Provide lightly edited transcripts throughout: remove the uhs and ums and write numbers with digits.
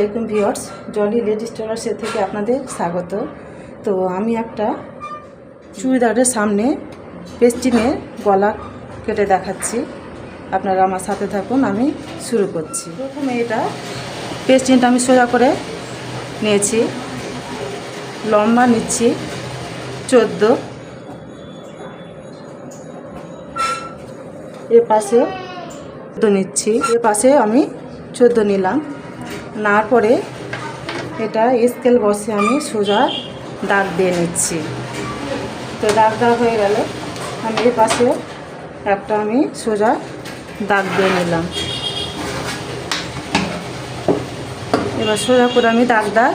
আলাইকুম viewers, Jolly ladies টেলার্সের থেকে আপনাদের স্বাগত। তো আমি একটা চুড়িদারের সামনে পেস্টিংয়ের গলা কেটে দেখাচ্ছি, আপনারা আমার সাথে থাকুন। আমি শুরু করছি। প্রথমে এটা পেস্টিংটা আমি সোজা করে নিয়েছি, লম্বা নিচ্ছি 14, এ পাশে 14 নিচ্ছি, এ পাশে আমি 14 নিলাম। নেওয়ার পরে এটা স্কেল বসে আমি সোজা দাগ দিয়ে নিচ্ছি। তো দাগ দেওয়া হয়ে গেল, আমি এর পাশে একটা আমি সোজা দাগ দিয়ে নিলাম। এবার সোজা করে আমি দাগটা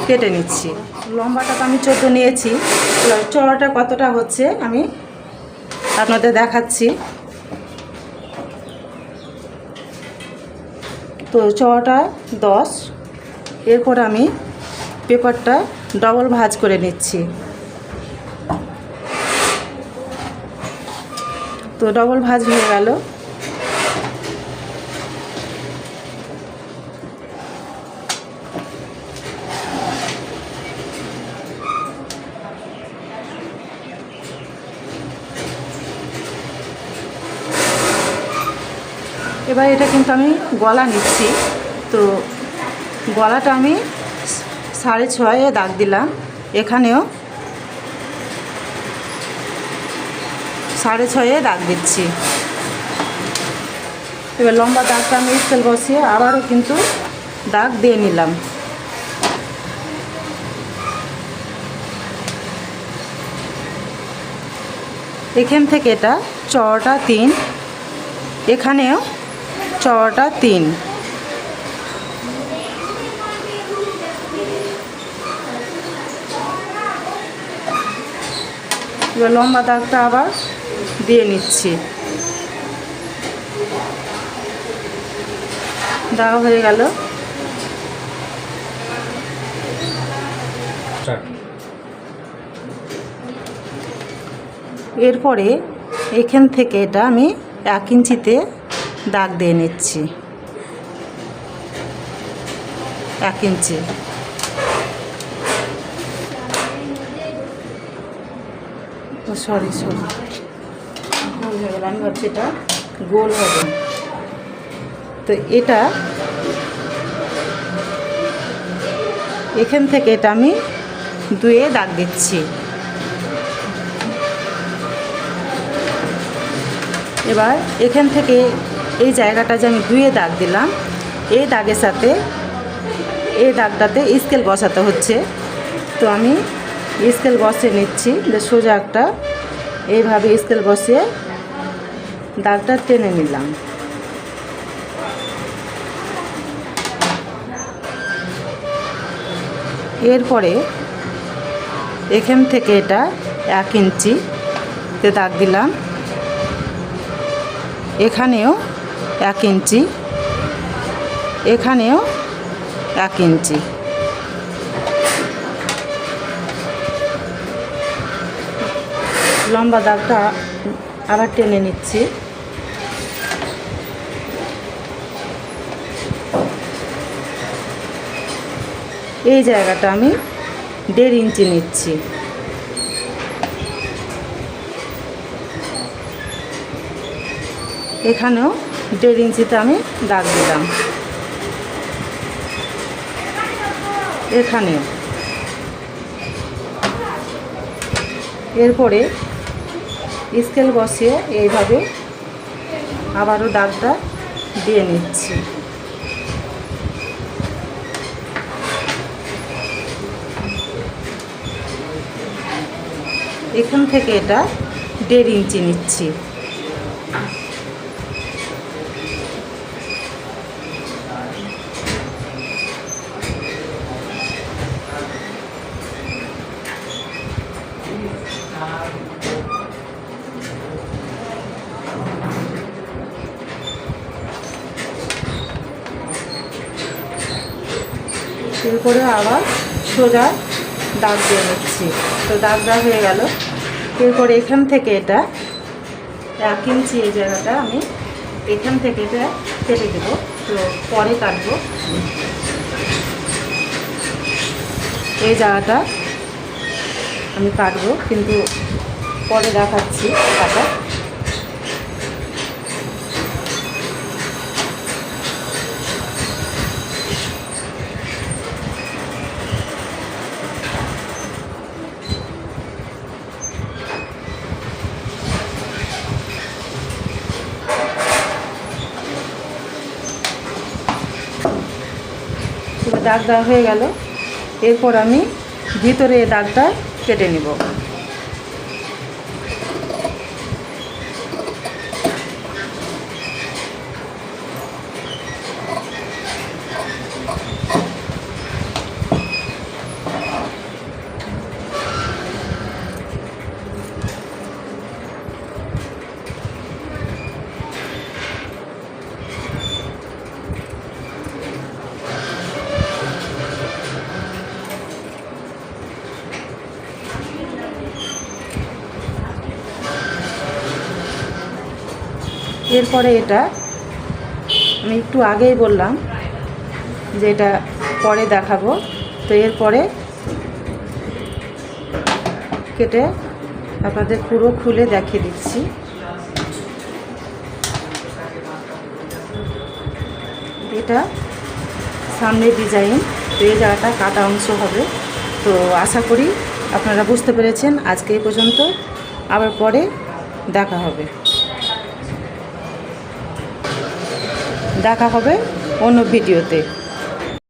কেটে নিচ্ছি। লম্বাটা তো আমি 14 নিয়েছি, চওড়াটা কতটা হচ্ছে আমি আপনাদের দেখাচ্ছি। তো চওড়াটা 10। এরপর আমি পেপারটা ডবল ভাঁজ করে নিচ্ছি। তো ডবল ভাঁজ হয়ে গেল। এবার এটা কিন্তু আমি গলা নিচ্ছি। তো গলাটা আমি 6.5 দাগ দিলাম, এখানেও 6.5 দাগ দিচ্ছি। এবার লম্বা দাগটা আমি স্কেল বসিয়ে আবারও কিন্তু দাগ দিয়ে নিলাম। এখান থেকে এটা চওড়াটা 3, এখানেও চওড়াটা 3। এবার লম্বা দাগটা আবার দিয়ে নিচ্ছি। দেওয়া হয়ে গেল। এরপরে এখান থেকে এটা আমি 1 ইঞ্চিতে দাগ দিয়ে নিচ্ছি, 1 ইঞ্চি। সরি গোল হয়ে গেল, আমি ভাবছি এটা গোল হবে। তো এটা এখান থেকে এটা আমি 2 দাগ দিচ্ছি। এবার এখান থেকে এই জায়গাটা যে আমি 2 দাগ দিলাম, এই দাগের সাথে এই দাগটাতে স্কেল বসাতে হচ্ছে। তো আমি স্কেল বসিয়ে নিচ্ছি, যে সোজা একটা এইভাবে স্কেল বসিয়ে দাগটা টেনে নিলাম। এরপরে এখান থেকে এটা 1 ইঞ্চিতে দাগ দিলাম, এখানেও 1 ইঞ্চি, এখানেও 1 ইঞ্চি। লম্বা দাগটা আবার টেনে নিচ্ছি। এই জায়গাটা আমি 1.5 ইঞ্চি নিচ্ছি। এখানেও 1.5 ইঞ্চিতে আমি দাগ দিলাম, এখানেও। এরপরে স্কেল বসিয়ে এইভাবে আবারও দাগটা দিয়ে নিচ্ছি। এখান থেকে এটা 1.5 ইঞ্চি নিচ্ছি। এরপরে আবার সোজা দাগ দিয়ে নিচ্ছি। তো দাগ দেওয়া হয়ে গেল। এরপরে এখান থেকে এটা 1 ইঞ্চি এই জায়গাটা আমি এখান থেকে এটা কেটে দেবো, তো পরে কাটবো। এই জায়গাটা আমি কাটবো, কিন্তু পরে দেখাচ্ছি কাটা। দাগ দেওয়া হয়ে গেল। এরপর আমি ভিতরে এই দাগটা কেটে নিব। এরপরে এটা আমি একটু আগেই বললাম যে এটা পরে দেখাবো, তো এরপরে কেটে আপনাদের পুরো খুলে দেখিয়ে দিচ্ছি। এটা সামনের ডিজাইন, তো এই জায়গাটা কাটা অংশ হবে। তো আশা করি আপনারা বুঝতে পেরেছেন। আজকে এই পর্যন্ত, আবার পরে দেখা হবে অন্য ভিডিওতে।